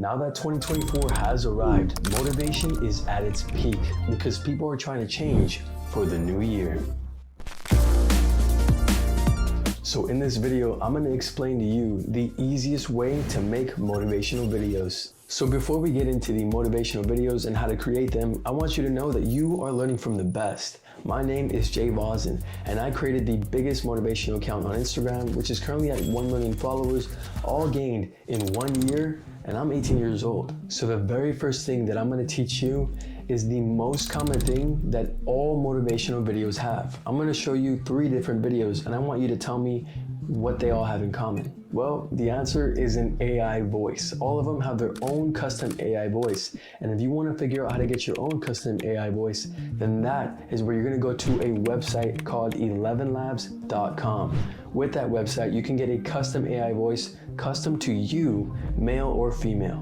Now that 2024 has arrived, motivation is at its peak because people are trying to change for the new year. So in this video, I'm going to explain to you the easiest way to make motivational videos. So before we get into the motivational videos and how to create them, I want you to know that you are learning from the best. My name is Jay Vosin, and I created the biggest motivational account on Instagram, which is currently at 1 million followers, all gained in 1 year, and I'm 18 years old. So the very first thing that I'm going to teach you is the most common thing that all motivational videos have. I'm going to show you 3 different videos, and I want you to tell me what they all have in common. Well, the answer is an AI voice. All of them have their own custom AI voice. And if you want to figure out how to get your own custom AI voice, then that is where you're going to go to a website called 11labs.com. With that website, you can get a custom AI voice, custom to you, male or female.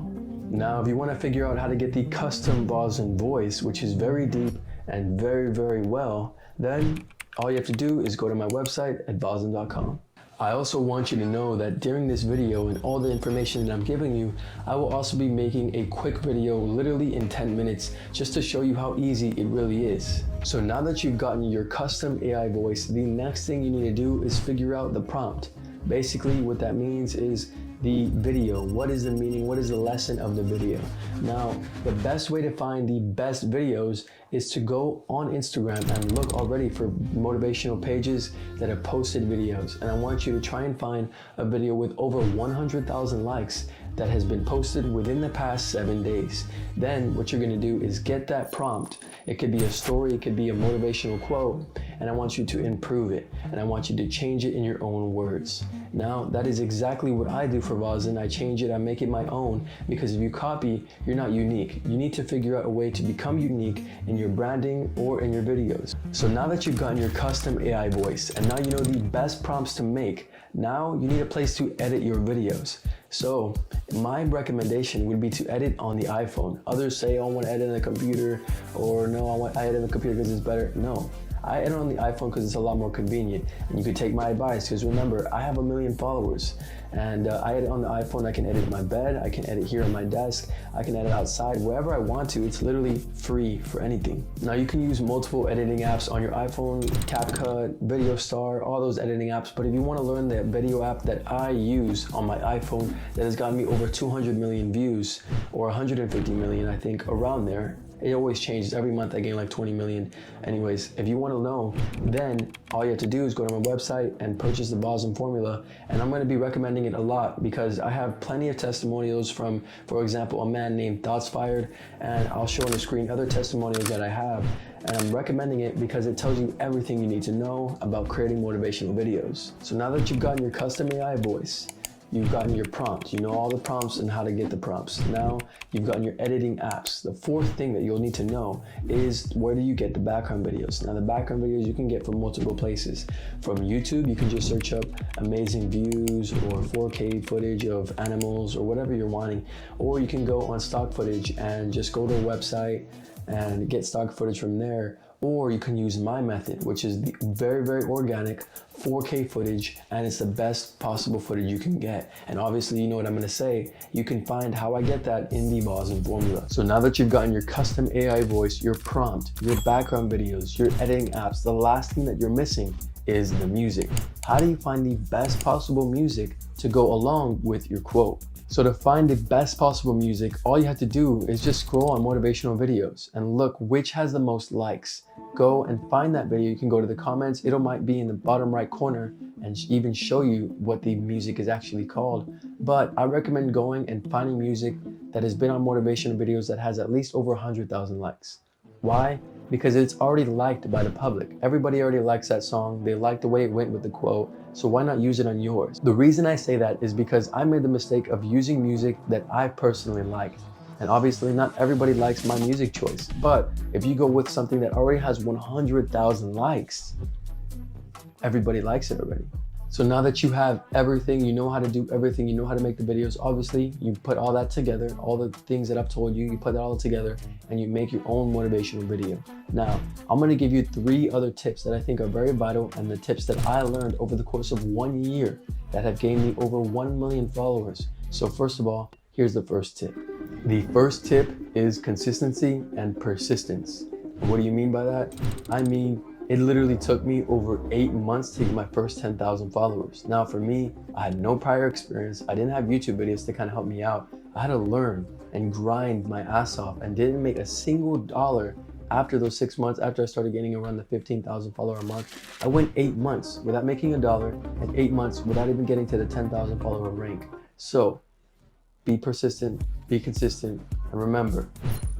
Now, if you want to figure out how to get the custom Vosin voice, which is very deep and very, very well, then all you have to do is go to my website at vosin.com. I also want you to know that during this video and all the information that I'm giving you, I will also be making a quick video literally in 10 minutes just to show you how easy it really is. So now that you've gotten your custom AI voice, the next thing you need to do is figure out the prompt. Basically, what that means is the video. What is the meaning? What is the lesson of the video? Now, the best way to find the best videos is to go on Instagram and look already for motivational pages that have posted videos. And I want you to try and find a video with over 100,000 likes that has been posted within the past 7 days. Then what you're going to do is get that prompt. It could be a story, it could be a motivational quote, and I want you to improve it, and I want you to change it in your own words. Now, that is exactly what I do for Vosin. I change it, I make it my own, because if you copy, you're not unique. You need to figure out a way to become unique in your branding or in your videos. So now that you've gotten your custom AI voice, and now you know the best prompts to make, now you need a place to edit your videos. So my recommendation would be to edit on the iPhone. Others say, oh, I want to edit on the computer, or no, I edit on the computer because it's better. No, I edit on the iPhone because it's a lot more convenient. And you can take my advice, because remember, I have 1 million followers, and I edit on the iPhone. I can edit in my bed, I can edit here on my desk, I can edit outside, wherever I want to. It's literally free for anything. Now you can use multiple editing apps on your iPhone, CapCut, Video Star, all those editing apps. But if you want to learn the video app that I use on my iPhone that has gotten me over 200 million views, or 150 million, I think, around there. It always changes. Every month I gain like 20 million. Anyways, if you want to know, then all you have to do is go to my website and purchase the Vosin formula. And I'm going to be recommending it a lot because I have plenty of testimonials from, for example, a man named Thoughts Fired. And I'll show on the screen other testimonials that I have. And I'm recommending it because it tells you everything you need to know about creating motivational videos. So now that you've gotten your custom AI voice, you've gotten your prompt, you know all the prompts and how to get the prompts. Now you've gotten your editing apps. The fourth thing that you'll need to know is, where do you get the background videos? Now the background videos you can get from multiple places. From YouTube, you can just search up amazing views or 4K footage of animals or whatever you're wanting. Or you can go on stock footage and just go to a website and get stock footage from there. Or you can use my method, which is the very, very organic 4K footage, and it's the best possible footage you can get. And obviously, you know what I'm gonna say, you can find how I get that in the Vosin formula. So now that you've gotten your custom AI voice, your prompt, your background videos, your editing apps, the last thing that you're missing is the music. How do you find the best possible music to go along with your quote? So to find the best possible music, all you have to do is just scroll on motivational videos and look which has the most likes. Go and find that video. You can go to the comments. It might be in the bottom right corner and even show you what the music is actually called. But I recommend going and finding music that has been on motivational videos that has at least over 100,000 likes. Why? Because it's already liked by the public. Everybody already likes that song. They like the way it went with the quote. So why not use it on yours? The reason I say that is because I made the mistake of using music that I personally liked. And obviously not everybody likes my music choice. But if you go with something that already has 100,000 likes, everybody likes it already. So now that you have everything, you know how to do everything, you know how to make the videos, obviously you put all that together, all the things that I've told you, you put that all together and you make your own motivational video. Now, I'm gonna give you 3 other tips that I think are very vital, and the tips that I learned over the course of 1 year that have gained me over 1 million followers. So first of all, here's the first tip. The first tip is consistency and persistence. What do you mean by that? I mean, it literally took me over 8 months to get my first 10,000 followers. Now for me, I had no prior experience. I didn't have YouTube videos to kind of help me out. I had to learn and grind my ass off and didn't make a single dollar after those 6 months, after I started getting around the 15,000 follower mark. I went 8 months without making a dollar and 8 months without even getting to the 10,000 follower rank. So be persistent, be consistent, and remember,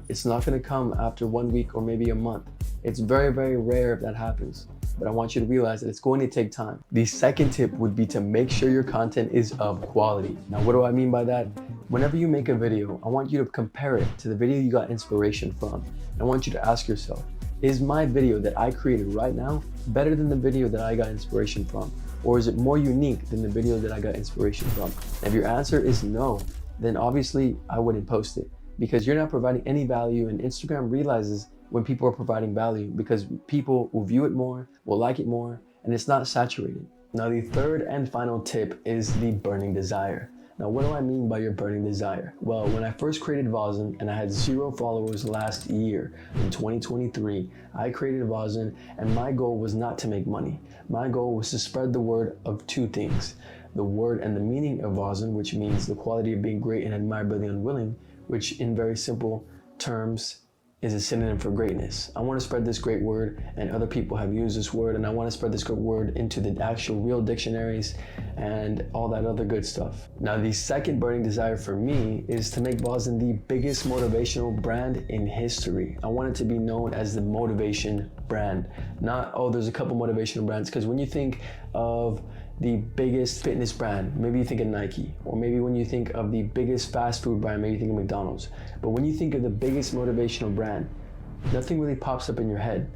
it's not gonna come after 1 week or maybe a month. It's very, very rare if that happens, but I want you to realize that it's going to take time. The second tip would be to make sure your content is of quality. Now, what do I mean by that? Whenever you make a video, I want you to compare it to the video you got inspiration from. I want you to ask yourself, is my video that I created right now better than the video that I got inspiration from? Or is it more unique than the video that I got inspiration from? If your answer is no, then obviously I wouldn't post it, because you're not providing any value, and Instagram realizes when people are providing value because people will view it more, will like it more, and it's not saturated. Now, the third and final tip is the burning desire. Now, what do I mean by your burning desire? Well, when I first created Vozen and I had 0 followers last year in 2023, I created Vozen and my goal was not to make money. My goal was to spread the word of 2 things. The word and the meaning of Vozen, which means the quality of being great and admired by the unwilling, which in very simple terms is a synonym for greatness. I want to spread this great word, and other people have used this word, and I want to spread this good word into the actual real dictionaries and all that other good stuff. Now, the second burning desire for me is to make Vozen the biggest motivational brand in history. I want it to be known as the motivation brand. Not, oh, there's a couple motivational brands, because when you think of the biggest fitness brand, maybe you think of Nike, or maybe when you think of the biggest fast food brand, maybe you think of McDonald's. But when you think of the biggest motivational brand, nothing really pops up in your head.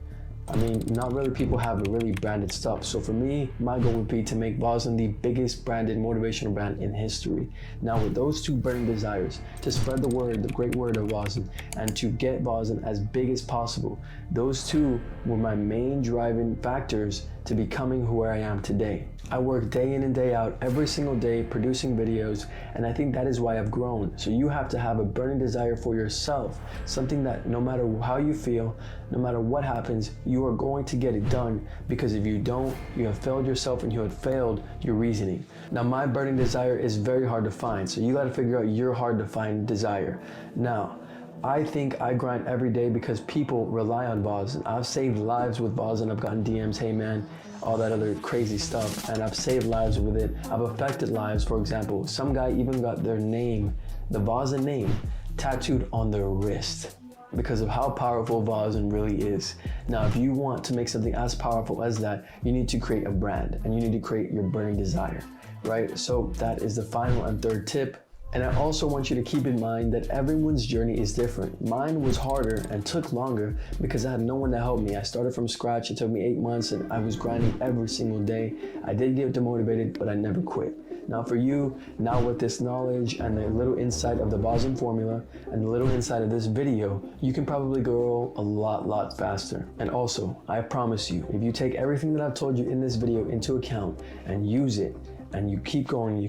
I mean, not really people have really branded stuff. So for me, my goal would be to make Vozen the biggest branded motivational brand in history. Now, with those 2 burning desires, to spread the word, the great word of Vozen, and to get Vozen as big as possible, those 2 were my main driving factors to becoming who I am today. I work day in and day out, every single day, producing videos, and I think that is why I've grown. So you have to have a burning desire for yourself, something that no matter how you feel, no matter what happens, you are going to get it done, because if you don't, you have failed yourself and you have failed your reasoning. Now, my burning desire is very hard to find, so you got to figure out your hard to find desire. Now, I think I grind every day because people rely on Vozen. I've saved lives with Vozen. I've gotten DMs, hey man, all that other crazy stuff, and I've saved lives with it. I've affected lives. For example, some guy even got their name, the Vozen name, tattooed on their wrist because of how powerful Vozen really is. Now, if you want to make something as powerful as that, you need to create a brand and you need to create your burning desire, right? So that is the final and third tip. And I also want you to keep in mind that everyone's journey is different. Mine was harder and took longer because I had no one to help me. I started from scratch. It took me 8 months and I was grinding every single day. I did get demotivated, but I never quit. Now for you, now with this knowledge and the little insight of the Vozen formula and the little insight of this video, you can probably grow a lot faster. And also, I promise you, if you take everything that I've told you in this video into account and use it, and you keep going,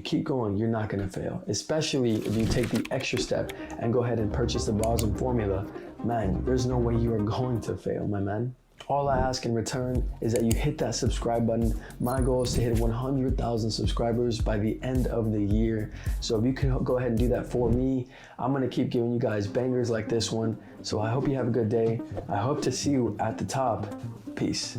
you're not gonna fail. Especially if you take the extra step and go ahead and purchase the Vozen formula, man, there's no way you are going to fail, my man. All I ask in return is that you hit that subscribe button. My goal is to hit 100,000 subscribers by the end of the year. So if you can go ahead and do that for me, I'm gonna keep giving you guys bangers like this one. So I hope you have a good day. I hope to see you at the top. Peace.